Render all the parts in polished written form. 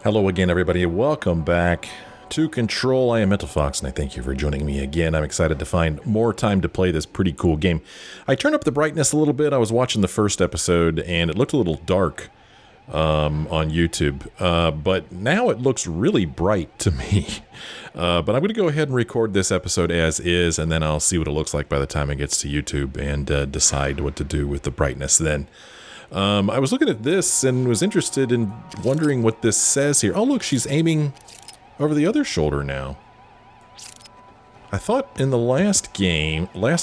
Hello again, everybody. Welcome back to Control. I am Mental Fox, and I thank you for joining me again. I'm excited to find more time to play this pretty cool game. I turned up the brightness a little bit. I was watching the first episode, and it looked a little dark on YouTube, but now it looks really bright to me. But I'm going to go ahead and record this episode as is, and then I'll see what it looks like by the time it gets to YouTube and decide what to do with the brightness then. I was looking at this and was interested in wondering what this says here. Oh, look, she's aiming over the other shoulder now. I thought in the last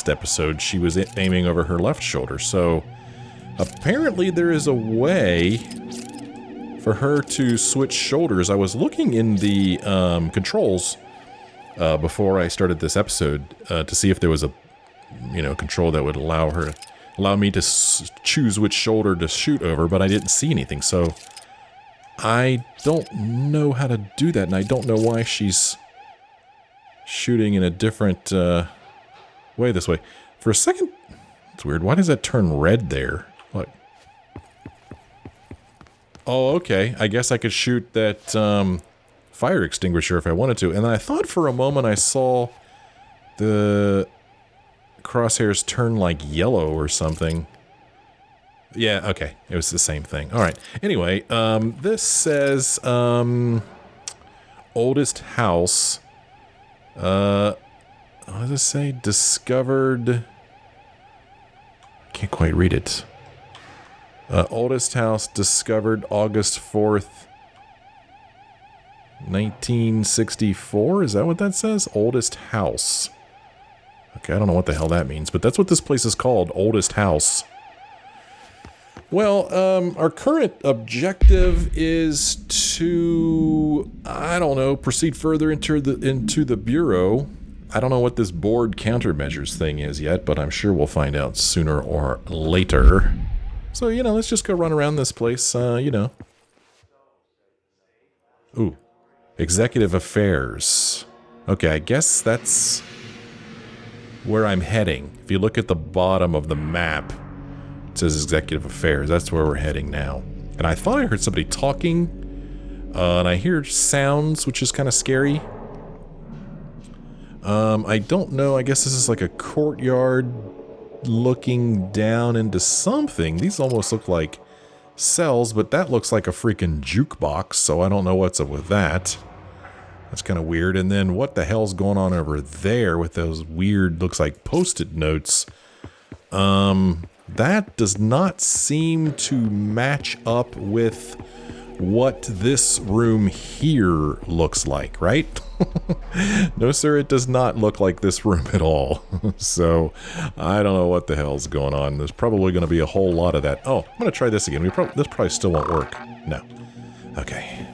episode, she was aiming over her left shoulder. So apparently there is a way for her to switch shoulders. I was looking in the controls before I started this episode to see if there was a control that would allow me to choose which shoulder to shoot over, but I didn't see anything, so I don't know how to do that, and I don't know why she's shooting in a different way this way. For a second, it's weird. Why does that turn red there? What? Oh, okay. I guess I could shoot that fire extinguisher if I wanted to, and I thought for a moment I saw the crosshairs turn like yellow or something. Yeah, okay. It was the same thing. All right. Anyway, this says oldest house. What does it say? Discovered. Can't quite read it. Oldest house discovered August 4th, 1964. Is that what that says? Oldest house. Okay, I don't know what the hell that means, but that's what this place is called, Oldest House. Well, our current objective is to, I don't know, proceed further into the Bureau. I don't know what this board countermeasures thing is yet, but I'm sure we'll find out sooner or later. So, let's just go run around this place, Ooh. Executive Affairs. Okay, I guess that's where I'm heading. If you look at the bottom of the map, it says Executive Affairs. That's where we're heading now. And I thought I heard somebody talking, and I hear sounds, which is kind of scary. I don't know. I guess this is like a courtyard looking down into something. These almost look like cells, but that looks like a freaking jukebox, so I don't know what's up with that. That's kind of weird. And then what the hell's going on over there with those weird, looks like post-it notes? That does not seem to match up with what this room here looks like, right? No, sir, it does not look like this room at all. So, I don't know what the hell's going on. There's probably going to be a whole lot of that. Oh, I'm going to try this again. This probably still won't work. No. Okay.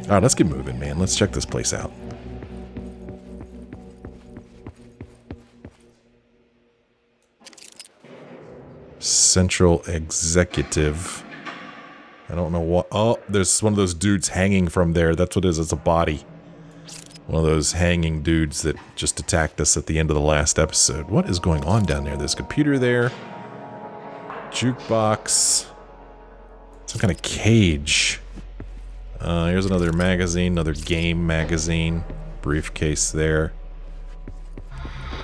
Alright, let's get moving, man. Let's check this place out. Central Executive. I don't know what... Oh, there's one of those dudes hanging from there. That's what it is. It's a body. One of those hanging dudes that just attacked us at the end of the last episode. What is going on down there? There's a computer there. Jukebox. Some kind of cage. Here's another magazine, another game magazine. Briefcase there.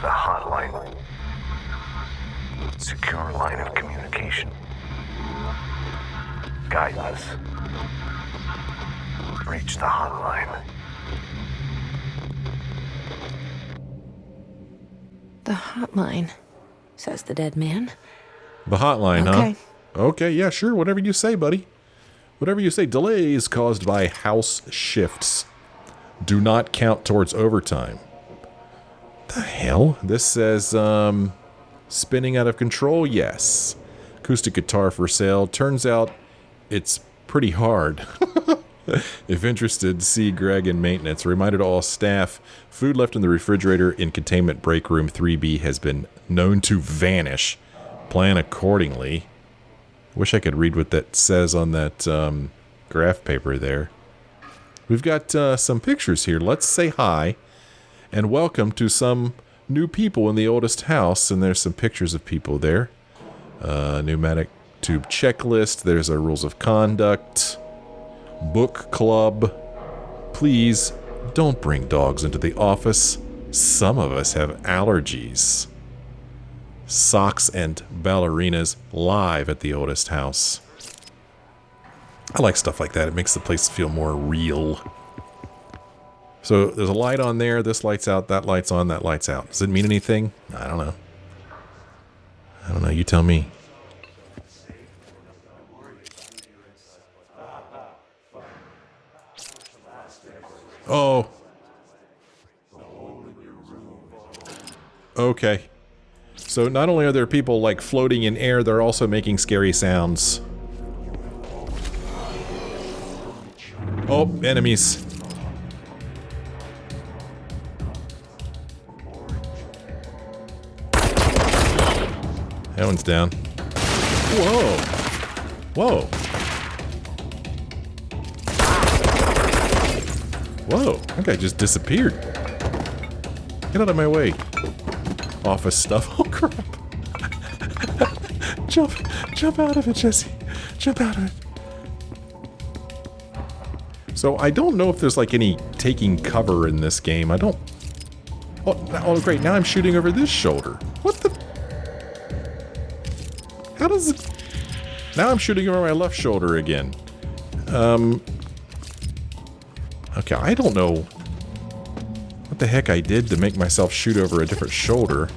The hotline. Secure line of communication. Guidance. Reach the hotline. The hotline, says the dead man. The hotline, okay. Huh? Okay, yeah, sure. Whatever you say, buddy. Whatever you say. Delays caused by house shifts do not count towards overtime. The hell? This says, spinning out of control? Yes. Acoustic guitar for sale. Turns out it's pretty hard. If interested, see Greg in maintenance. Reminder to all staff, food left in the refrigerator in containment break room 3B has been known to vanish. Plan accordingly. Wish I could read what that says on that graph paper there. We've got some pictures here. Let's say hi and welcome to some new people in the oldest house. And there's some pictures of people there. Pneumatic tube checklist. There's our rules of conduct. Book club. Please don't bring dogs into the office. Some of us have allergies. Socks and ballerinas live at the oldest house. I like stuff like that. It makes the place feel more real. So there's a light on there. This light's out. That light's on. That light's out. Does it mean anything? I don't know. I don't know. You tell me. Oh. Okay. So not only are there people like floating in air, they're also making scary sounds. Oh, enemies. That one's down. Whoa. Whoa. Whoa. That guy just disappeared. Get out of my way. Office stuff. Oh, crap. Jump out of it, Jesse. Jump out of it. So I don't know if there's like any taking cover in this game. I don't... Oh, great. Now I'm shooting over this shoulder. What the... How does it... Now I'm shooting over my left shoulder again. Okay, I don't know what the heck I did to make myself shoot over a different shoulder.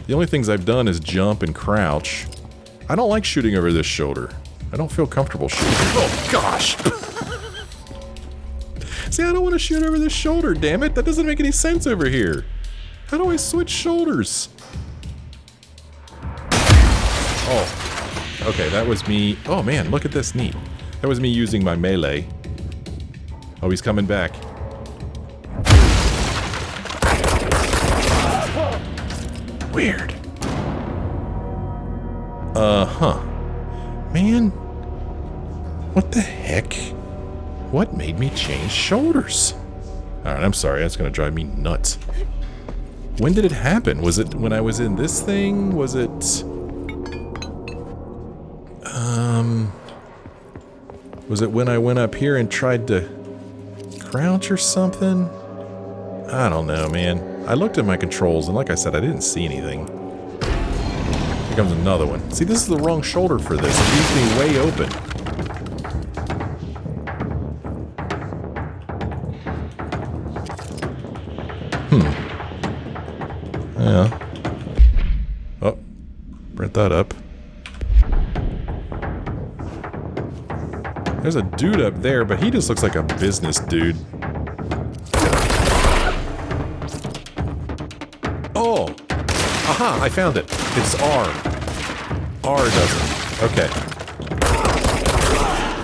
The only things I've done is jump and crouch. I don't like shooting over this shoulder. I don't feel comfortable shooting. Oh, gosh! See, I don't want to shoot over this shoulder, damn it! That doesn't make any sense over here. How do I switch shoulders? Oh. Okay, that was me... Oh, man, look at this. Neat. That was me using my melee. Oh, he's coming back. Weird. Huh. Man. What the heck? What made me change shoulders? Alright, I'm sorry. That's gonna drive me nuts. When did it happen? Was it when I was in this thing? Was it... Was it when I went up here and tried to crouch or something? I don't know, man. I looked at my controls, and like I said, I didn't see anything. Here comes another one. See, this is the wrong shoulder for this. It leaves me way open. Yeah. Oh. Print that up. There's a dude up there, but he just looks like a business dude. Oh! Aha! I found it. It's R. R does it. Okay.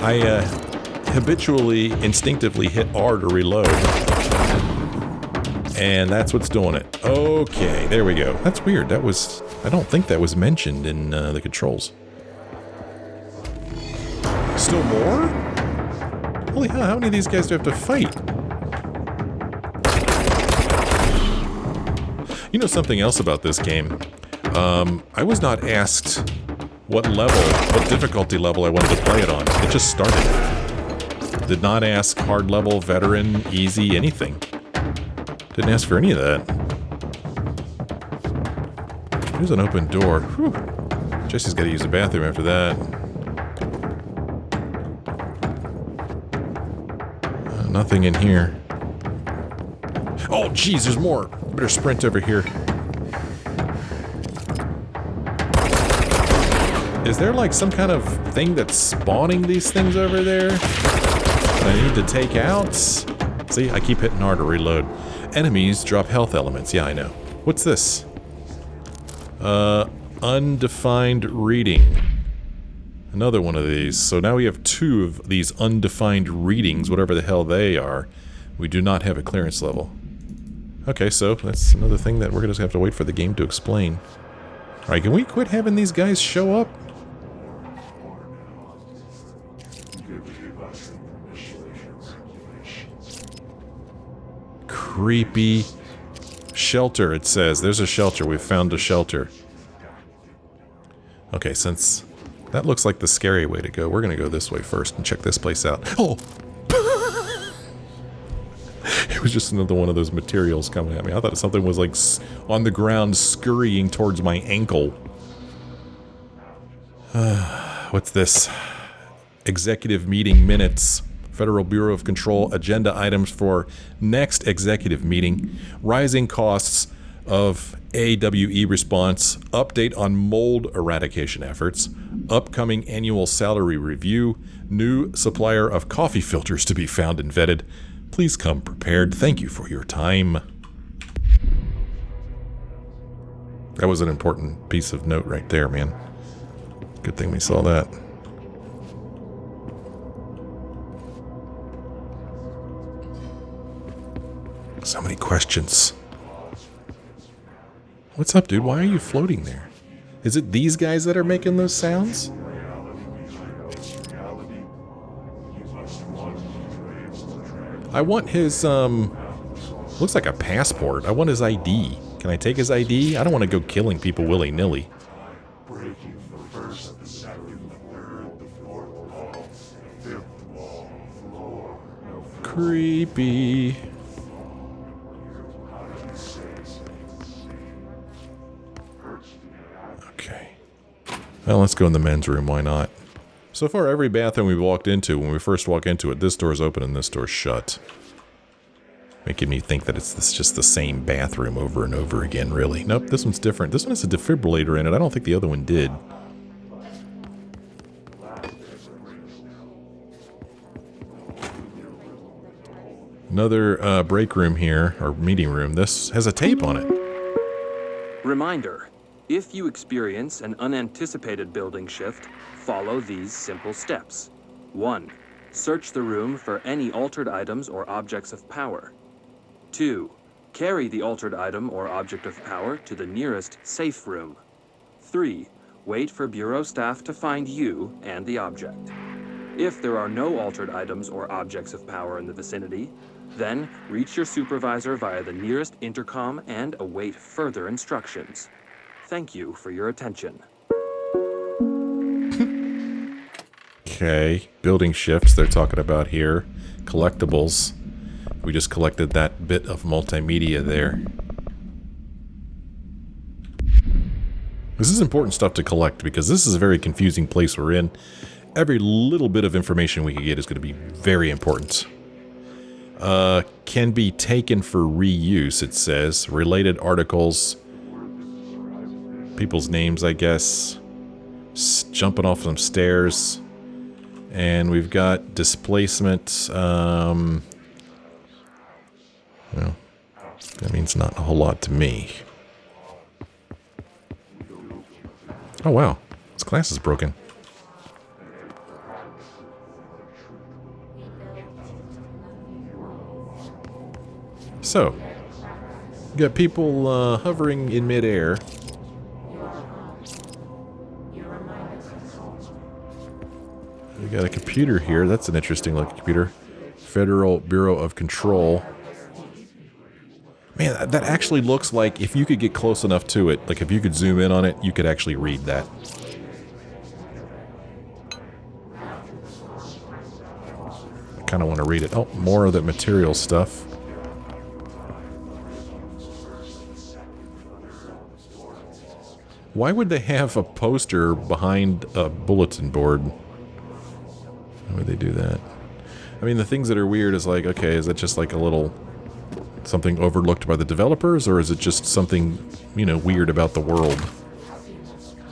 I habitually, instinctively hit R to reload. And that's what's doing it. Okay, there we go. That's weird. That was... I don't think that was mentioned in the controls. Still more? Holy hell, how many of these guys do I have to fight? You know something else about this game? I was not asked what difficulty level I wanted to play it on. It just started. Did not ask hard level, veteran, easy, anything. Didn't ask for any of that. There's an open door. Whew. Jesse's got to use the bathroom after that. Nothing in here. Oh, geez, there's more. Better sprint over here. Is there like some kind of thing that's spawning these things over there that I need to take out? See, I keep hitting R to reload. Enemies drop health elements. Yeah, I know. What's this? Undefined reading. Another one of these. So now we have 2 of these undefined readings, whatever the hell they are. We do not have a clearance level. Okay, so that's another thing that we're going to have to wait for the game to explain. Alright, can we quit having these guys show up? Creepy. Shelter, it says. There's a shelter. We've found a shelter. Okay, since that looks like the scary way to go, we're going to go this way first and check this place out. Oh! It was just another one of those materials coming at me. I thought something was like on the ground scurrying towards my ankle. What's this? Executive meeting minutes. Federal Bureau of Control agenda items for next executive meeting. Rising costs of AWE response. Update on mold eradication efforts. Upcoming annual salary review. New supplier of coffee filters to be found and vetted. Please come prepared. Thank you for your time. That was an important piece of note right there, man. Good thing we saw that. So many questions. What's up, dude? Why are you floating there? Is it these guys that are making those sounds? I want his, looks like a passport. I want his ID. Can I take his ID? I don't want to go killing people willy-nilly. Creepy. Okay. Well, let's go in the men's room. Why not? So far, every bathroom we've walked into, when we first walk into it, this door's open and this door's shut. Making me think that it's just the same bathroom over and over again, really. Nope, this one's different. This one has a defibrillator in it. I don't think the other one did. Another break room here, or meeting room. This has a tape on it. Reminder, if you experience an unanticipated building shift, follow these simple steps. 1. Search the room for any altered items or objects of power. 2. Carry the altered item or object of power to the nearest safe room. 3. Wait for Bureau staff to find you and the object. If there are no altered items or objects of power in the vicinity, then reach your supervisor via the nearest intercom and await further instructions. Thank you for your attention. Okay, building shifts they're talking about here. Collectibles. We just collected that bit of multimedia there. This is important stuff to collect because this is a very confusing place we're in. Every little bit of information we can get is going to be very important. Can be taken for reuse, it says. Related articles. People's names, I guess. Jumping off some stairs. And we've got displacement. Well, that means not a whole lot to me. Oh, wow. This glass is broken. So, you got people hovering in midair. We got a computer here. That's an interesting looking computer. Federal Bureau of Control. Man, that actually looks like if you could get close enough to it, like if you could zoom in on it, you could actually read that. I kind of want to read it. Oh, more of the material stuff. Why would they have a poster behind a bulletin board? Why would they do that? I mean, the things that are weird is like, okay, is that just like a little... something overlooked by the developers, or is it just something, you know, weird about the world?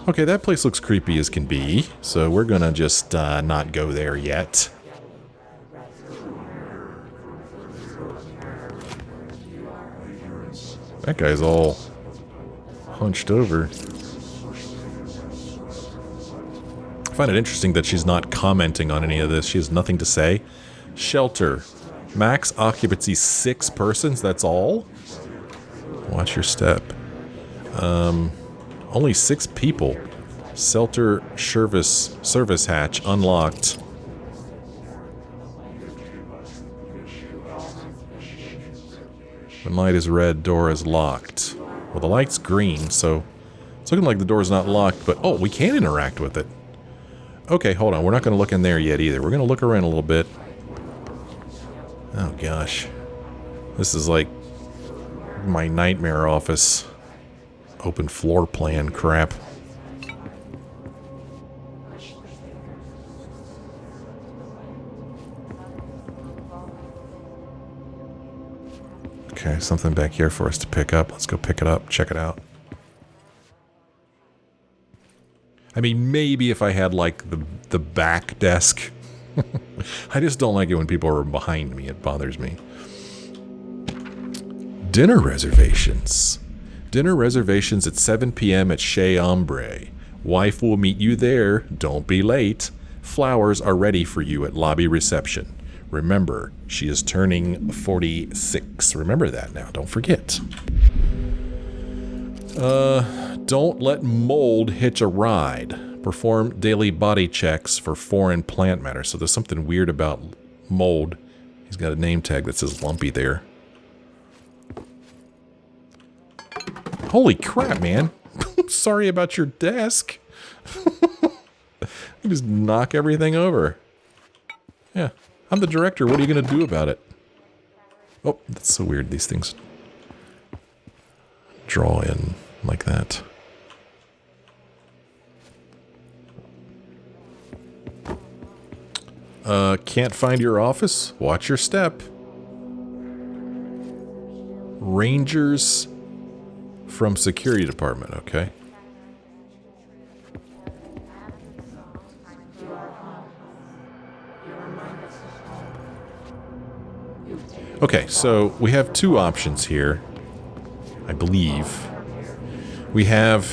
Okay, that place looks creepy as can be, so we're gonna just not go there yet. That guy's all hunched over. I find it interesting that she's not commenting on any of this. She has nothing to say. Shelter. Max occupancy 6 persons, that's all? Watch your step. Only 6 people. Shelter service hatch unlocked. When light is red, door is locked. Well, the light's green, so it's looking like the door's not locked, but oh, we can interact with it. Okay, hold on. We're not going to look in there yet either. We're going to look around a little bit. Oh, gosh. This is like my nightmare office. Open floor plan crap. Okay, something back here for us to pick up. Let's go pick it up, check it out. I mean, maybe if I had, like, the back desk. I just don't like it when people are behind me. It bothers me. Dinner reservations. Dinner reservations at 7 p.m. at Chez Ombre. Wife will meet you there. Don't be late. Flowers are ready for you at lobby reception. Remember, she is turning 46. Remember that now. Don't forget. Don't let mold hitch a ride. Perform daily body checks for foreign plant matter. So there's something weird about mold. He's got a name tag that says Lumpy there. Holy crap, man. Sorry about your desk. You just knock everything over. Yeah. I'm the director. What are you going to do about it? Oh, that's so weird. These things draw in like that. Can't find your office? Watch your step. Rangers from security department, okay. Okay, so we have two options here, I believe. We have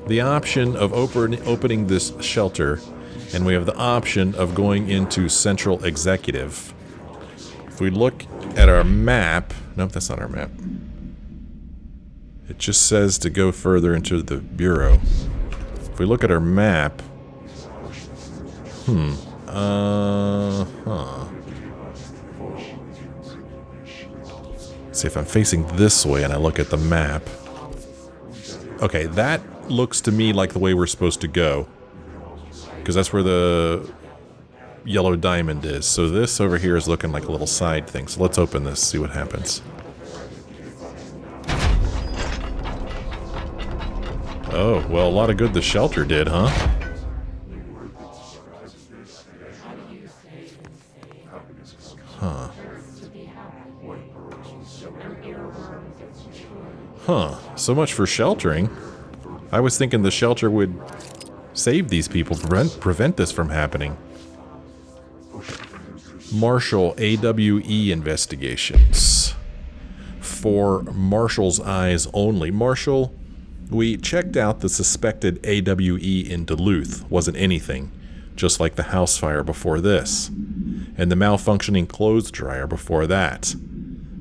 the option of opening this shelter, and we have the option of going into Central Executive. If we look at our map... Nope, that's not our map. It just says to go further into the Bureau. If we look at our map... See, if I'm facing this way and I look at the map... Okay, that looks to me like the way we're supposed to go. Because that's where the yellow diamond is. So this over here is looking like a little side thing. So let's open this, see what happens. Oh, well, a lot of good the shelter did, huh? Huh. So much for sheltering. I was thinking the shelter would save these people, prevent this from happening. Marshal AWE investigations. For Marshall's eyes only. Marshall, we checked out the suspected AWE in Duluth. Wasn't anything. Just like the house fire before this. And the malfunctioning clothes dryer before that.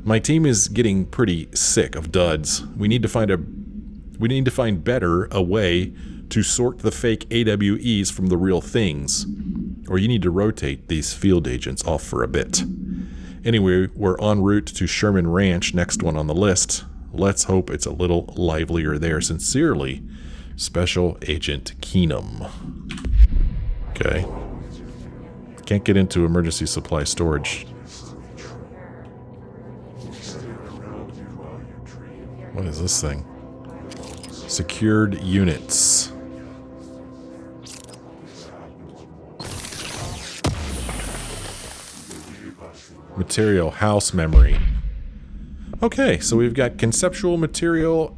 My team is getting pretty sick of duds. We need to find better a way to sort the fake AWEs from the real things. Or you need to rotate these field agents off for a bit. Anyway, we're en route to Sherman Ranch, next one on the list. Let's hope it's a little livelier there. Sincerely, Special Agent Keenum. Okay. Can't get into emergency supply storage. What is this thing? Secured units. Material, house memory. Okay, so we've got conceptual material.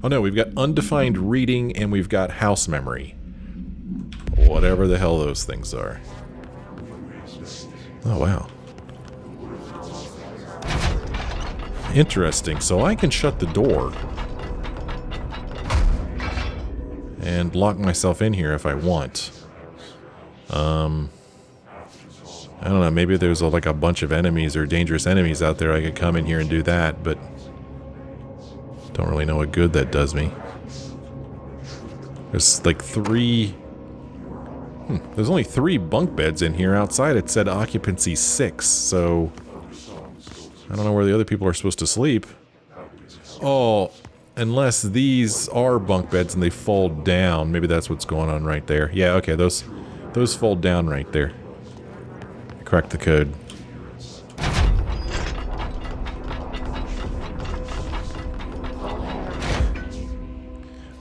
Oh no, we've got undefined reading and we've got house memory. Whatever the hell those things are. Oh wow. Interesting. So I can shut the door and lock myself in here if I want. I don't know, maybe there's like a bunch of enemies or dangerous enemies out there. I could come in here and do that, but don't really know what good that does me. There's like there's only 3 bunk beds in here. Outside it said occupancy 6, so I don't know where the other people are supposed to sleep. Oh, unless these are bunk beds and they fold down. Maybe that's what's going on right there. Yeah, okay, those fold down right there. Crack the code.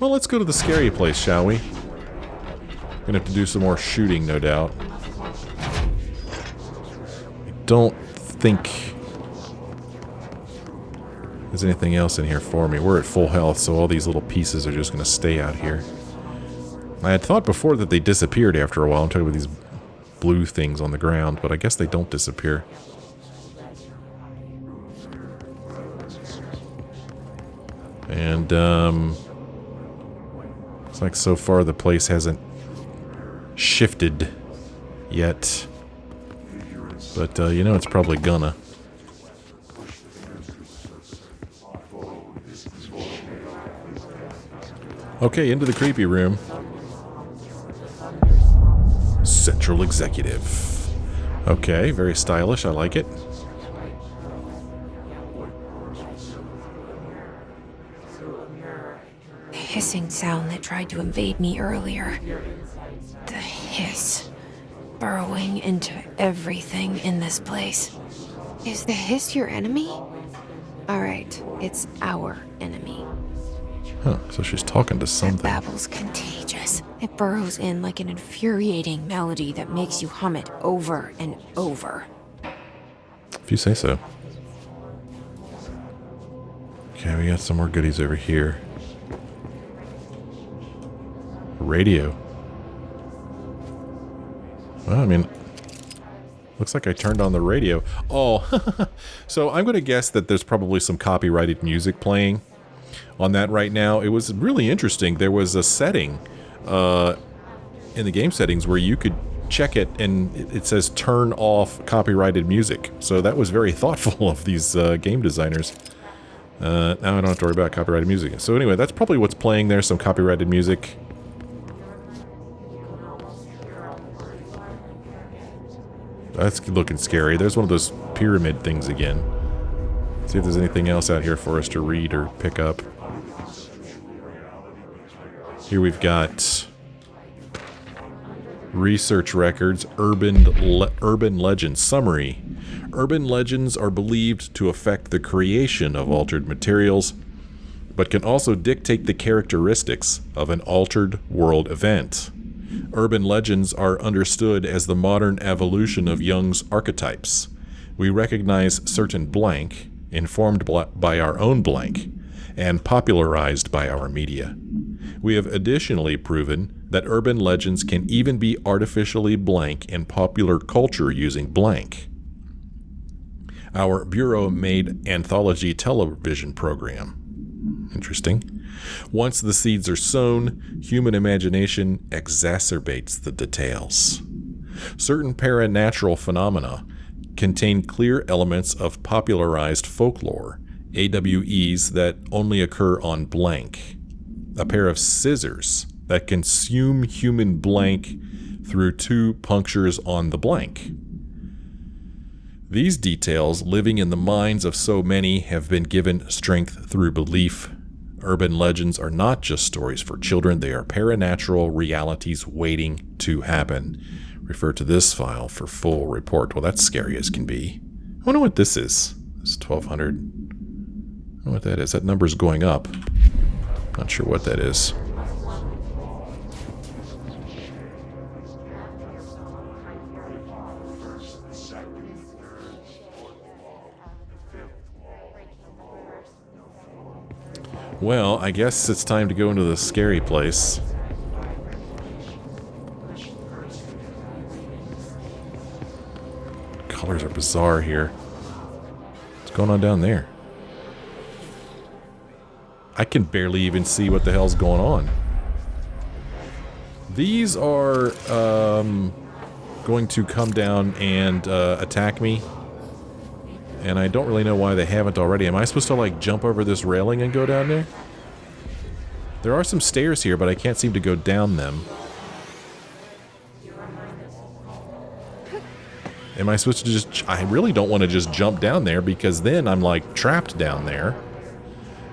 Well, let's go to the scary place, shall we? Gonna have to do some more shooting, no doubt. I don't think there's anything else in here for me. We're at full health, so all these little pieces are just gonna stay out here. I had thought before that they disappeared after a while. I'm talking about these blue things on the ground, but I guess they don't disappear. And, looks like so far the place hasn't shifted yet. But, you know, it's probably gonna. Okay, into the creepy room. Central Executive. Okay, very stylish. I like it. The hissing sound that tried to invade me earlier. The hiss. Burrowing into everything in this place. Is the hiss your enemy? Alright, it's our enemy. Huh, so she's talking to That something. babble's contagious. It burrows in like an infuriating melody that makes you hum it over and over. If you say so. Okay, we got some more goodies over here. Radio. Well, I mean, looks like I turned on the radio. Oh, so I'm going to guess that there's probably some copyrighted music playing on that right now. It was really interesting. There was a setting in the game settings where you could check it and it says turn off copyrighted music. So that was very thoughtful of these game designers. Now I don't have to worry about copyrighted music. So anyway, that's probably what's playing there, some copyrighted music. That's looking scary. There's one of those pyramid things again. See if there's anything else out here for us to read or pick up. Here we've got research records, urban legends. Summary. Urban legends are believed to affect the creation of altered materials, but can also dictate the characteristics of an altered world event. Urban legends are understood as the modern evolution of Jung's archetypes. We recognize certain blank, informed by our own blank, and popularized by our media. We have additionally proven that urban legends can even be artificially blank in popular culture using blank. Our Bureau-made anthology television program. Interesting. Once the seeds are sown, human imagination exacerbates the details. Certain paranatural phenomena contain clear elements of popularized folklore, AWEs that only occur on blank. A pair of scissors that consume human blank through 2 punctures on the blank. These details, living in the minds of so many, have been given strength through belief. Urban legends are not just stories for children, they are paranatural realities waiting to happen. Refer to this file for full report. Well, that's scary as can be. I wonder what this is. It's 1200. I don't know what that is. That number's going up. Not sure what that is. Well, I guess it's time to go into the scary place. Colors are bizarre here. What's going on down there? I can barely even see what the hell's going on. These are going to come down and attack me. And I don't really know why they haven't already. Am I supposed to, like, jump over this railing and go down there? There are some stairs here, but I can't seem to go down them. Am I supposed to just... I really don't want to just jump down there, because then I'm, like, trapped down there.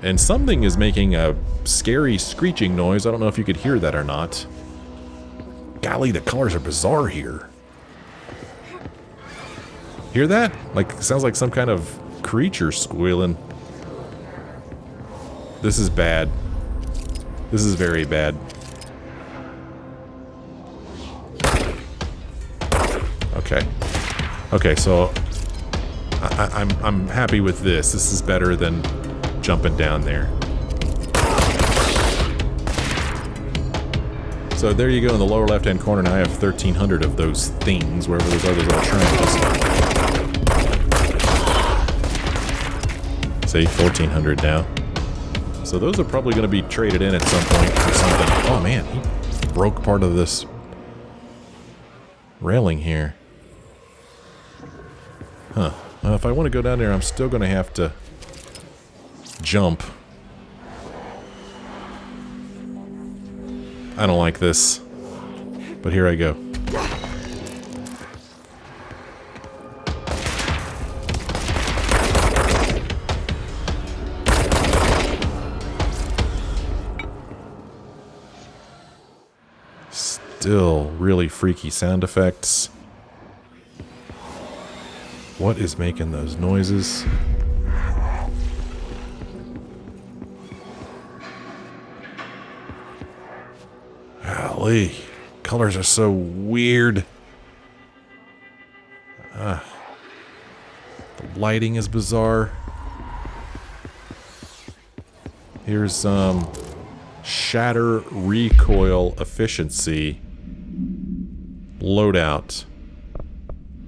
And something is making a scary screeching noise. I don't know if you could hear that or not. Golly, the colors are bizarre here. Hear that? Like, it sounds like some kind of creature squealing. This is bad. This is very bad. Okay. Okay, so I'm happy with this. This is better than jumping down there. So there you go in the lower left-hand corner, and I have 1,300 of those things, wherever those others are triangles. See, 1,400 now. So those are probably going to be traded in at some point for something. Oh man, he broke part of this railing here. Huh. Well, if I want to go down there, I'm still going to have to jump. I don't like this, but here I go. Still really freaky sound effects. What is making those noises? Golly, colors are so weird. The lighting is bizarre. Here's shatter recoil efficiency, loadout,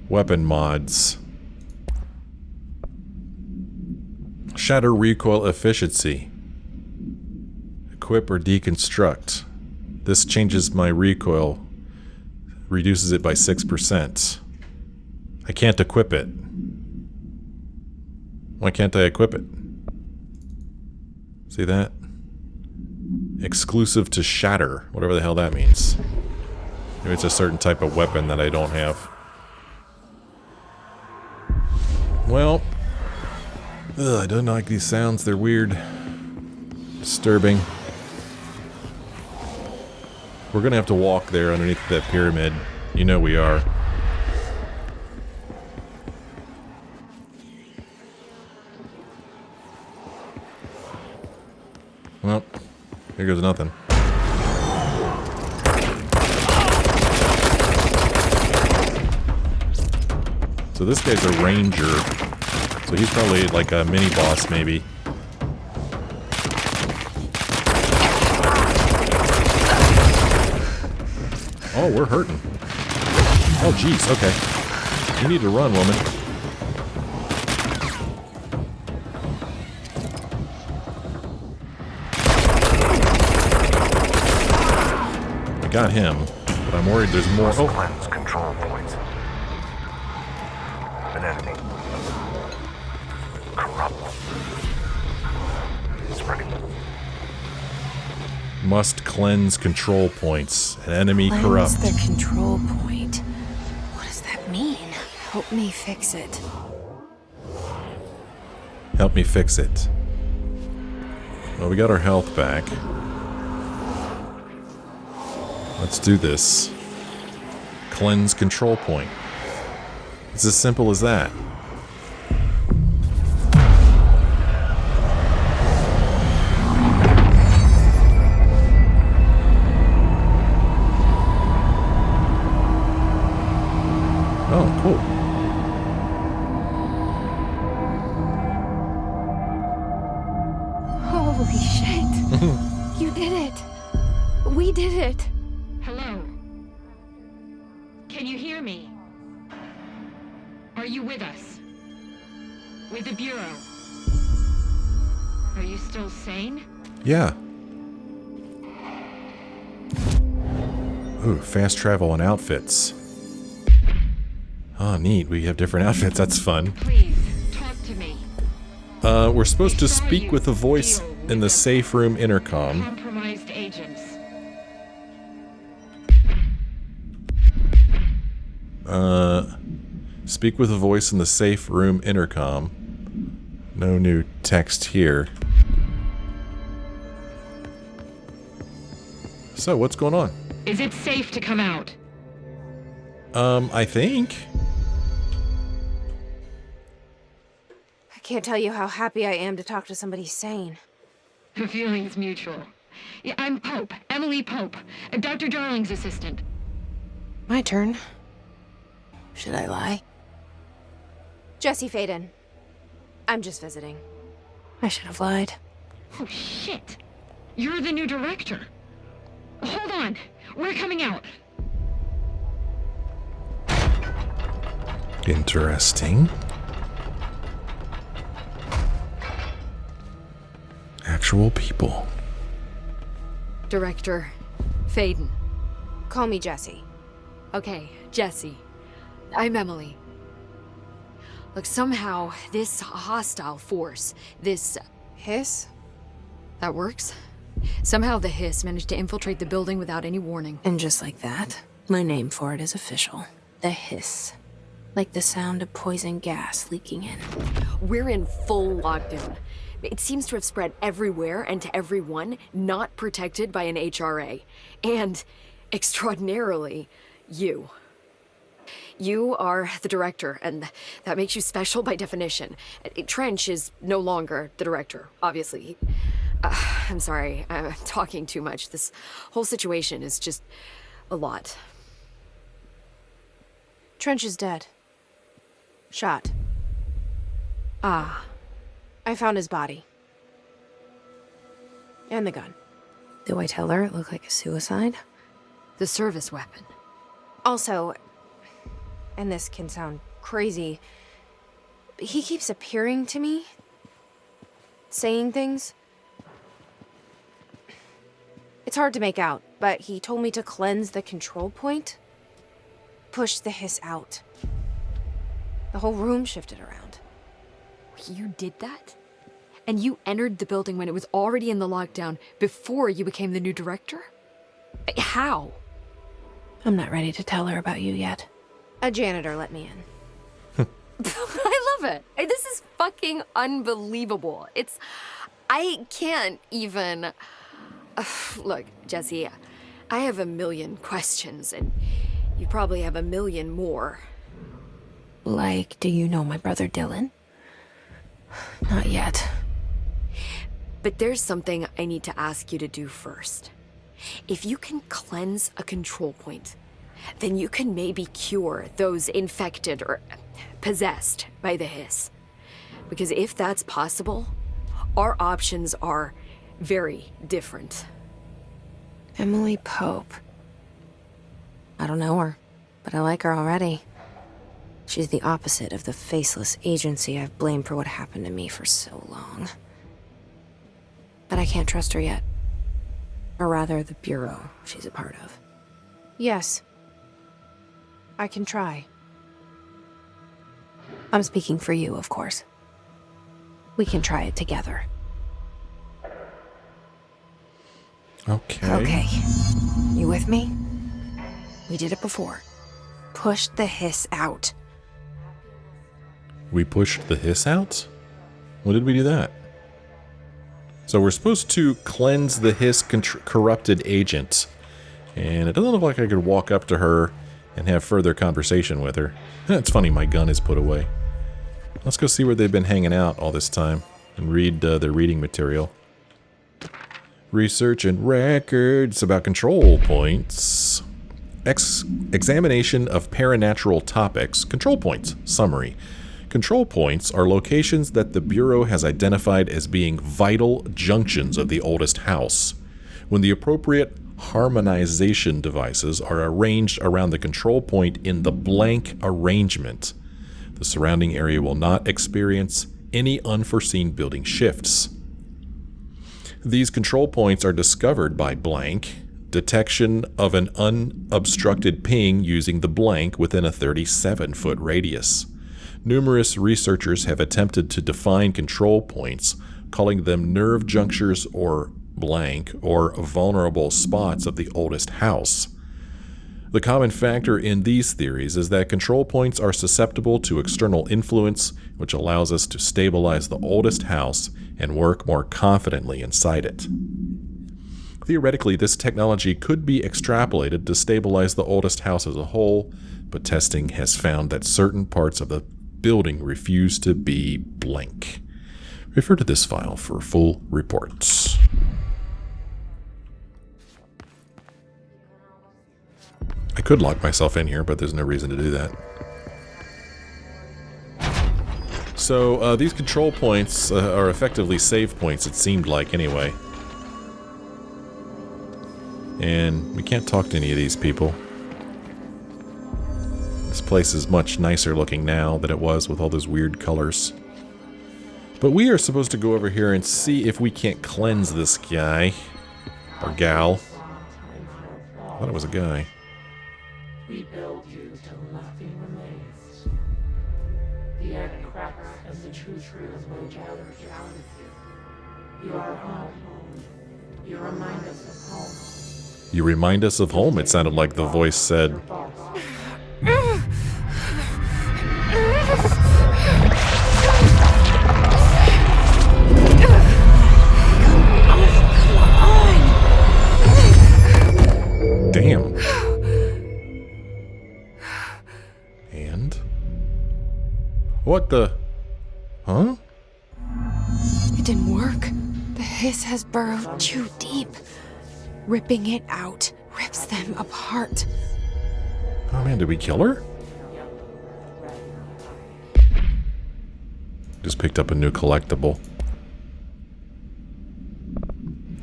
weapon mods. Shatter recoil efficiency. Equip or deconstruct. This changes my recoil, reduces it by 6%. I can't equip it. Why can't I equip it? See that? Exclusive to shatter, whatever the hell that means. Maybe it's a certain type of weapon that I don't have. Well, I don't like these sounds, they're weird. Disturbing. We're gonna have to walk there underneath that pyramid. You know we are. Well, here goes nothing. So this guy's a ranger. So he's probably like a mini-boss, maybe. Oh, we're hurting. Oh, jeez, okay. You need to run, woman. I got him, but I'm worried there's more. Must Oh, cleanse control points. An enemy. Corrupt. Spreading. must cleanse control points. An enemy Cleanse corrupt. the control point. What does that mean? Help me fix it. Help me fix it. Well, we got our health back. Let's do this. Cleanse control point. It's as simple as that. Oh, cool. Holy shit. You did it. We did it. Hello? Can you hear me? Are you with us? With the Bureau? Are you still sane? Yeah. Ooh, fast travel and outfits. Oh, neat. We have different outfits. That's fun. Please, talk to me. We're supposed to They saw speak you with a voice deal in the with safe room intercom. compromised agents. Speak with a voice in the safe room intercom. No new text here. So, what's going on? Is it safe to come out? I think. I can't tell you how happy I am to talk to somebody sane. The feeling's mutual. Yeah, I'm Pope. Emily Pope. Dr. Darling's assistant. My turn. Should I lie? Jesse Faden. I'm just visiting. I should have lied. Oh, shit. You're the new director. Hold on. We're coming out. Interesting. Actual people. Director Faden. Call me Jesse. Okay, Jesse. I'm Emily. Look, somehow this hostile force, this... Hiss? that works? Somehow the hiss managed to infiltrate the building without any warning. And just like that, my name for it is official. The hiss. Like the sound of poison gas leaking in. We're in full lockdown. It seems to have spread everywhere and to everyone not protected by an HRA. And, extraordinarily, you. You are the director, and that makes you special by definition. Trench is no longer the director, obviously. I'm sorry, I'm talking too much. This whole situation is just a lot. Trench is dead. Shot. Ah. I found his body. And the gun. Do I tell her it looked like a suicide? The service weapon. Also, and this can sound crazy, he keeps appearing to me, saying things. It's hard to make out, but he told me to cleanse the control point, push the hiss out. The whole room shifted around. You did that? And you entered the building when it was already in the lockdown before you became the new director? How? I'm not ready to tell her about you yet. A janitor let me in. I love it. This is fucking unbelievable. I can't even... Look, Jesse, I have a million questions, and you probably have a million more. Like, do you know my brother Dylan? Not yet. But there's something I need to ask you to do first. If you can cleanse a control point, then you can maybe cure those infected or possessed by the hiss. Because if that's possible, our options are very different. Emily Pope. I don't know her, but I like her already. She's the opposite of the faceless agency I've blamed for what happened to me for so long. But I can't trust her yet. Or rather, the bureau she's a part of. Yes. I can try. I'm speaking for you, of course. We can try it together. Okay. You with me? We did it before. Push the hiss out. We pushed the hiss out? When did we do that? So we're supposed to cleanse the hiss corrupted agent. And it doesn't look like I could walk up to her and have further conversation with her. It's funny, my gun is put away. Let's go see where they've been hanging out all this time and read their reading material. Research and records about control points. Examination of paranatural topics. Control points. Summary. Control points are locations that the Bureau has identified as being vital junctions of the oldest house. When the appropriate harmonization devices are arranged around the control point in the blank arrangement, the surrounding area will not experience any unforeseen building shifts. These control points are discovered by blank, detection of an unobstructed ping using the blank within a 37-foot radius. Numerous researchers have attempted to define control points, calling them nerve junctures or blank or vulnerable spots of the oldest house. The common factor in these theories is that control points are susceptible to external influence, which allows us to stabilize the oldest house and work more confidently inside it. Theoretically, this technology could be extrapolated to stabilize the oldest house as a whole, but testing has found that certain parts of the building refuse to be blank. Refer to this file for full reports. could lock myself in here, but there's no reason to do that. So these control points are effectively save points, it seemed like, anyway. And we can't talk to any of these people. This place is much nicer looking now than it was with all those weird colors. But we are supposed to go over here and see if we can't cleanse this guy. Or gal. I thought it was a guy. We build you till nothing remains. The egg cracks as the truth reels out of you. You are home. You remind us of home. You remind us of home, it sounded like the voice said. Damn. And? What the? Huh? It didn't work. The hiss has burrowed too deep. Ripping it out rips them apart. Oh man, did we kill her? Just picked up a new collectible.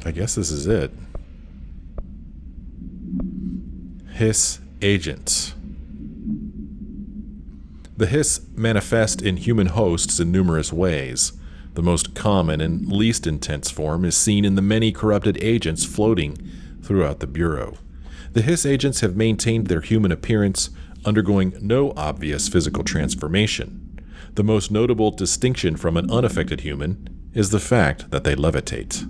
I guess this is it. Hiss agents. The hiss manifest in human hosts in numerous ways. The most common and least intense form is seen in the many corrupted agents floating throughout the Bureau. The hiss agents have maintained their human appearance, undergoing no obvious physical transformation. The most notable distinction from an unaffected human is the fact that they levitate.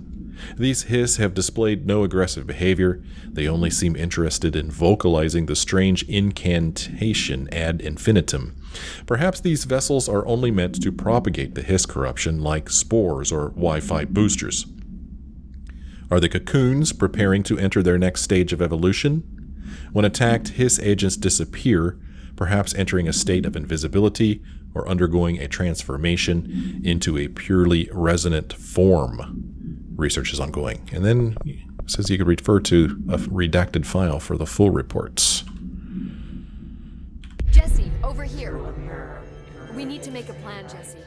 These hiss have displayed no aggressive behavior. They only seem interested in vocalizing the strange incantation ad infinitum. Perhaps these vessels are only meant to propagate the hiss corruption like spores or Wi-Fi boosters. Are the cocoons preparing to enter their next stage of evolution? When attacked, hiss agents disappear, perhaps entering a state of invisibility or undergoing a transformation into a purely resonant form. Research is ongoing. And then it says you could refer to a redacted file for the full reports. Jesse, over here. We need to make a plan, Jesse.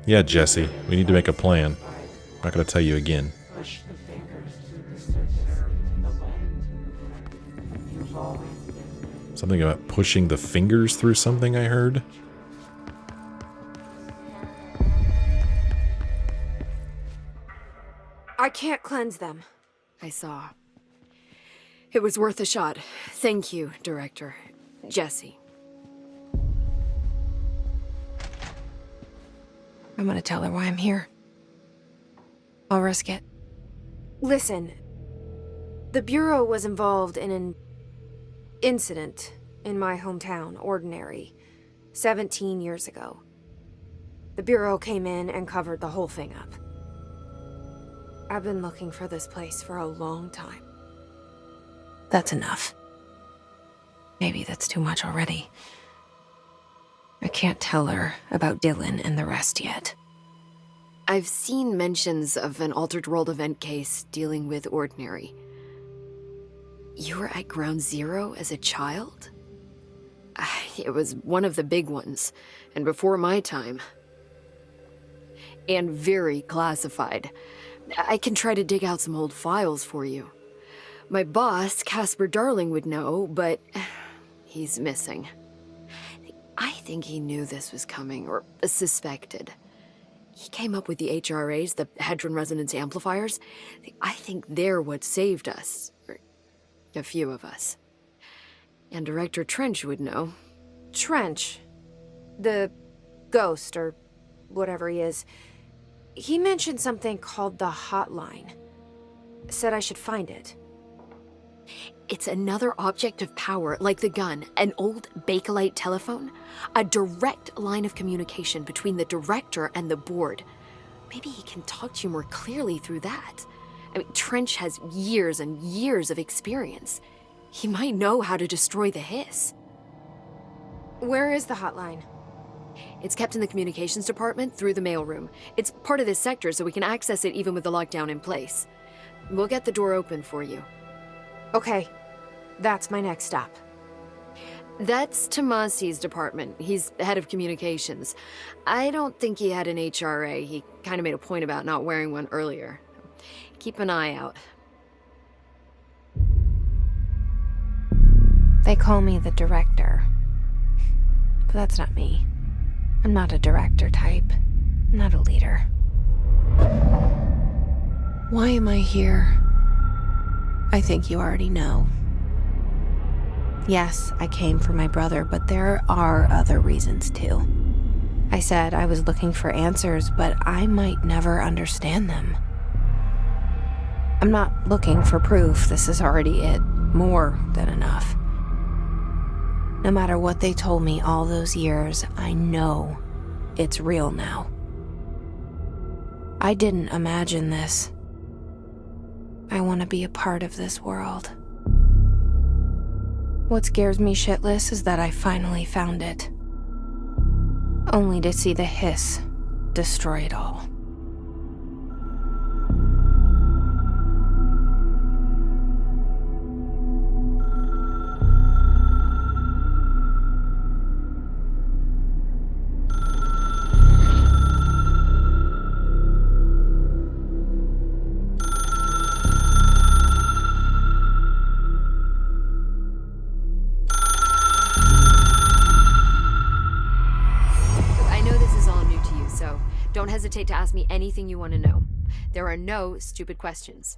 Yeah, Jesse, we need to make a plan. I'm not going to tell you again. Push the fingers through the surface in the wind. You've always been. Something about pushing the fingers through something I heard? I can't cleanse them. I saw. It was worth a shot. Thank you, Director. Jesse. I'm gonna tell her why I'm here. I'll risk it. Listen, the Bureau was involved in an incident in my hometown, Ordinary, 17 years ago. The Bureau came in and covered the whole thing up. I've been looking for this place for a long time. That's enough. Maybe that's too much already. I can't tell her about Dylan and the rest yet. I've seen mentions of an Altered World event case dealing with Ordinary. You were at Ground Zero as a child? It was one of the big ones, and before my time. And very classified. I can try to dig out some old files for you. My boss, Casper Darling, would know, but he's missing. I think he knew this was coming, or suspected. He came up with the HRAs, the Hadron Resonance Amplifiers. I think they're what saved us. Or a few of us. And Director Trench would know. Trench, the ghost, or whatever he is, he mentioned something called the hotline. Said I should find it. It's another object of power, like the gun, an old Bakelite telephone, a direct line of communication between the director and the board. Maybe he can talk to you more clearly through that. I mean, Trench has years and years of experience. He might know how to destroy the hiss. Where is the hotline? It's kept in the communications department through the mailroom. It's part of this sector, so we can access it even with the lockdown in place. We'll get the door open for you. Okay, that's my next stop. That's Tomasi's department. He's head of communications. I don't think he had an HRA. He kind of made a point about not wearing one earlier. Keep an eye out. They call me the director. But that's not me. I'm not a director type. I'm not a leader. Why am I here? I think you already know. Yes, I came for my brother, but there are other reasons too. I said I was looking for answers, but I might never understand them. I'm not looking for proof. This is already it. More than enough. No matter what they told me all those years, I know it's real now. I didn't imagine this. I want to be a part of this world. What scares me shitless is that I finally found it. Only to see the hiss destroy it all. Don't hesitate to ask me anything you want to know. There are no stupid questions.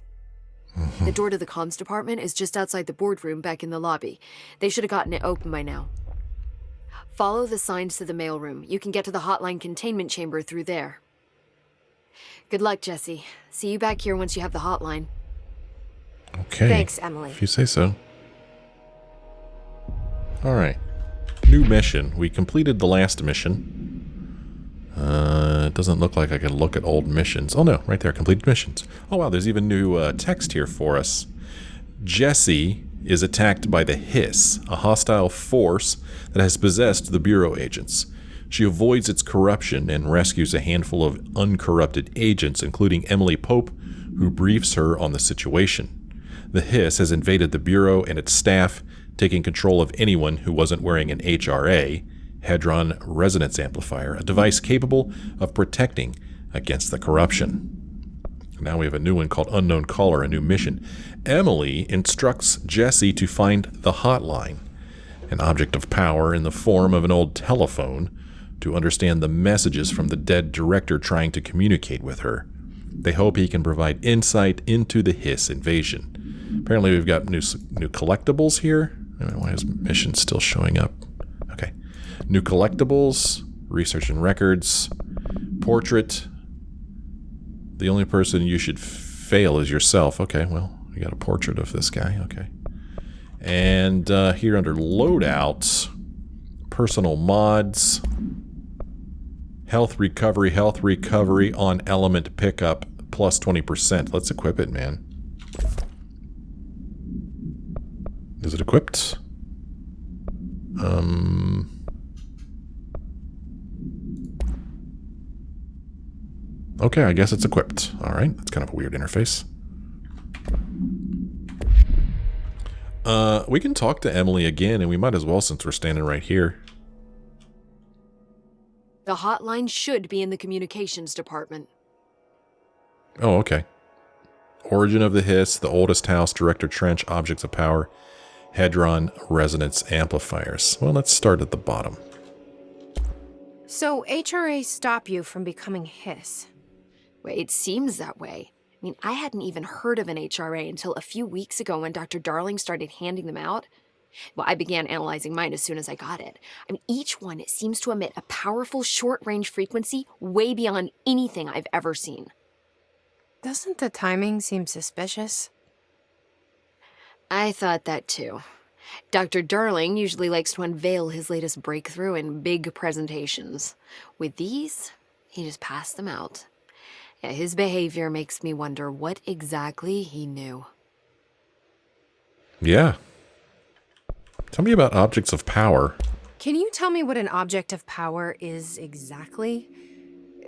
The door to the comms department is just outside the boardroom back in the lobby. They should have gotten it open by now. Follow the signs to the mailroom. You can get to the hotline containment chamber through there. Good luck, Jesse. See you back here once you have the hotline. Okay. Thanks, Emily. If you say so. Alright. New mission. We completed the last mission. It doesn't look like I can look at old missions. Oh no, right there, completed missions. Oh wow, there's even new text here for us. Jesse is attacked by the Hiss, a hostile force that has possessed the Bureau agents. She avoids its corruption and rescues a handful of uncorrupted agents, including Emily Pope, who briefs her on the situation. The Hiss has invaded the Bureau and its staff, taking control of anyone who wasn't wearing an HRA, Hadron Resonance Amplifier, a device capable of protecting against the corruption. Now we have a new one called Unknown Caller, a new mission. Emily instructs Jesse to find the hotline, an object of power in the form of an old telephone, to understand the messages from the dead director trying to communicate with her. They hope he can provide insight into the Hiss invasion. Apparently we've got new collectibles here. I don't know why his mission's still showing up. Okay. New collectibles, research and records, portrait. The only person you should fail is yourself. Okay, well, you got a portrait of this guy. Okay. And here under loadouts, personal mods, health recovery on element pickup plus 20%. Let's equip it, man. Is it equipped? Okay, I guess it's equipped. Alright, that's kind of a weird interface. We can talk to Emily again, and we might as well since we're standing right here. The hotline should be in the communications department. Oh, okay. Origin of the Hiss, the oldest house, Director Trench, objects of power, Hadron Resonance Amplifiers. Well, let's start at the bottom. So HRA stop you from becoming Hiss? Well, it seems that way. I mean, I hadn't even heard of an HRA until a few weeks ago when Dr. Darling started handing them out. Well, I began analyzing mine as soon as I got it. I mean, each one seems to emit a powerful short-range frequency way beyond anything I've ever seen. Doesn't the timing seem suspicious? I thought that too. Dr. Darling usually likes to unveil his latest breakthrough in big presentations. With these, he just passed them out. Yeah, his behavior makes me wonder what exactly he knew. Yeah. Tell me about objects of power. Can you tell me what an object of power is exactly?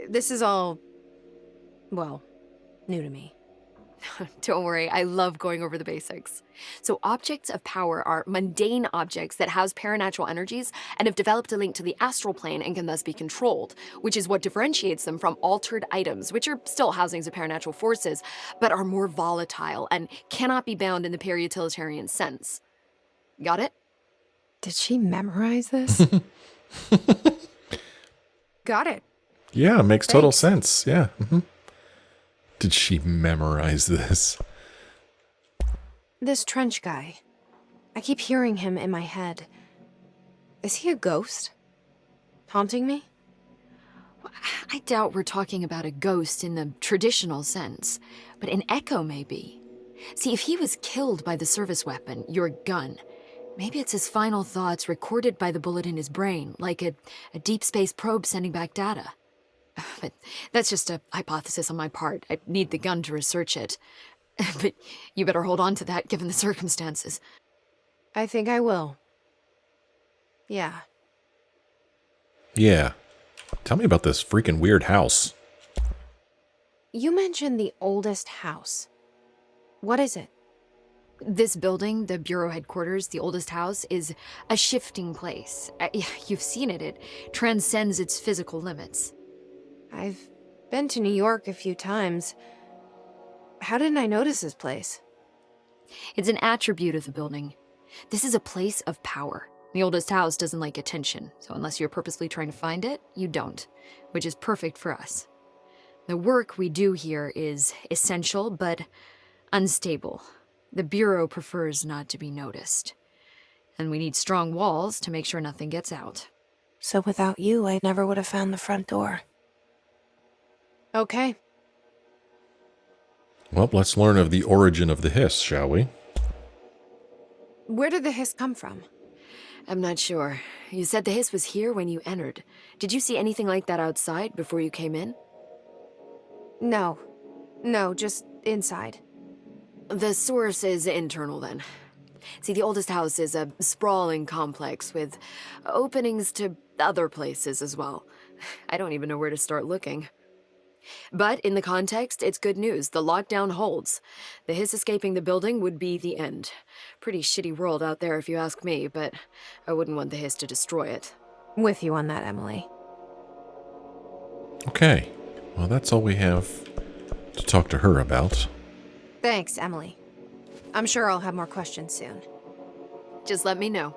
This is all, well, new to me. Don't worry, I love going over the basics. So objects of power are mundane objects that house paranatural energies and have developed a link to the astral plane and can thus be controlled, which is what differentiates them from altered items, which are still housings of paranatural forces, but are more volatile and cannot be bound in the peri-utilitarian sense. Got it? Did she memorize this? Got it. Yeah, makes total Thanks. sense. Yeah. Did she memorize this? This trench guy. I keep hearing him in my head. Is he a ghost? Haunting me? I doubt we're talking about a ghost in the traditional sense, but an echo maybe. See, if he was killed by the service weapon, your gun, maybe it's his final thoughts recorded by the bullet in his brain, like a deep space probe sending back data. But that's just a hypothesis on my part. I need the gun to research it. But you better hold on to that given the circumstances. I think I will. Yeah. Yeah. Tell me about this freaking weird house. You mentioned the oldest house. What is it? This building, the Bureau headquarters, the oldest house, is a shifting place. You've seen it. It transcends its physical limits. I've been to New York a few times. How didn't I notice this place? It's an attribute of the building. This is a place of power. The oldest house doesn't like attention, so unless you're purposely trying to find it, you don't, which is perfect for us. The work we do here is essential, but unstable. The Bureau prefers not to be noticed. And we need strong walls to make sure nothing gets out. So without you, I never would have found the front door. Okay. Well, let's learn of the origin of the hiss, shall we? Where did the hiss come from? I'm not sure. You said the hiss was here when you entered. Did you see anything like that outside before you came in? No. No, just inside. The source is internal, then. See, the oldest house is a sprawling complex with openings to other places as well. I don't even know where to start looking. But in the context, it's good news. The lockdown holds. The hiss escaping the building would be the end. Pretty shitty world out there if you ask me, but I wouldn't want the hiss to destroy it. With you on that, Emily. Okay. Well, that's all we have to talk to her about. Thanks, Emily. I'm sure I'll have more questions soon. Just let me know.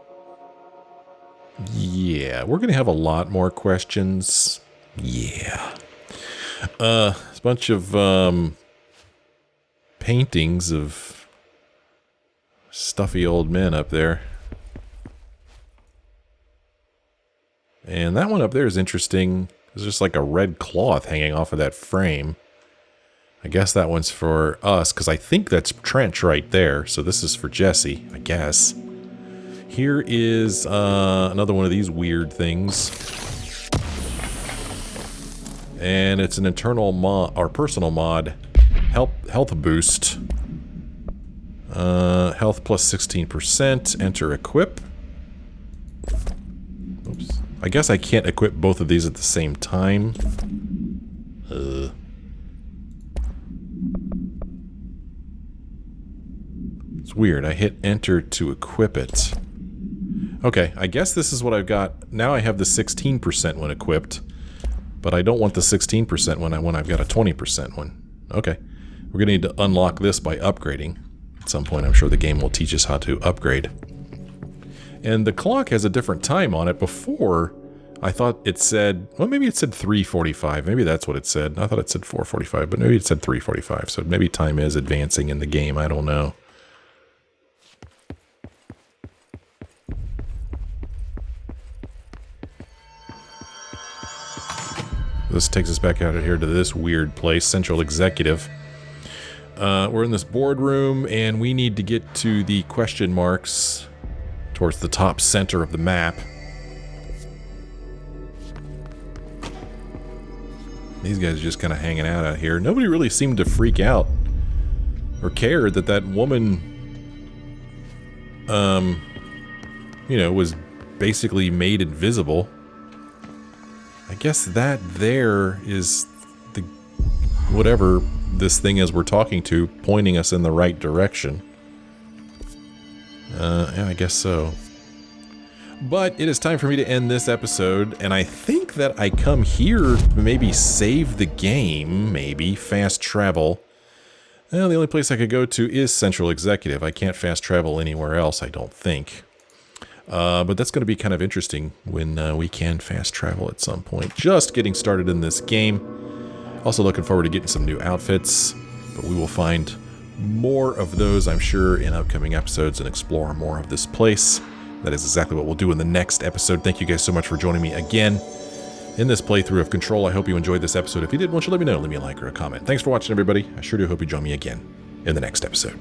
Yeah, we're going to have a lot more questions. Yeah. A bunch of paintings of stuffy old men up there. And that one up there is interesting. There's just like a red cloth hanging off of that frame. I guess that one's for us, because I think that's Trench right there. So this is for Jesse, I guess. Here is another one of these weird things. And it's an internal mod, or personal mod. Health boost. Health plus 16%. Enter equip. Oops. I guess I can't equip both of these at the same time. It's weird. I hit enter to equip it. Okay, I guess this is what I've got. Now I have the 16% one equipped. But I don't want the 16% when I've got a 20% one. Okay. We're going to need to unlock this by upgrading. At some point, I'm sure the game will teach us how to upgrade. And the clock has a different time on it. Before, I thought it said... Well, maybe it said 3:45. Maybe that's what it said. I thought it said 4:45, but maybe it said 3:45. So maybe time is advancing in the game. I don't know. This takes us back out of here to this weird place, Central Executive. We're in this boardroom, and we need to get to the question marks towards the top center of the map. These guys are just kind of hanging out here. Nobody really seemed to freak out or care that that woman, you know, was basically made invisible. I guess that there is the whatever this thing as we're talking to, pointing us in the right direction. Yeah, I guess so. But it is time for me to end this episode, and I think that I come here to maybe save the game, maybe fast travel. Well, the only place I could go to is Central Executive. I can't fast travel anywhere else, I don't think. But that's going to be kind of interesting when we can fast travel at some point. Just getting started in this game. Also looking forward to getting some new outfits, but we will find more of those, I'm sure, in upcoming episodes and explore more of this place. That is exactly what we'll do in the next episode. Thank you guys so much for joining me again in this playthrough of Control. I hope you enjoyed this episode. If you did, why don't you let me know? Leave me a like or a comment. Thanks for watching, everybody. I sure do hope you join me again in the next episode.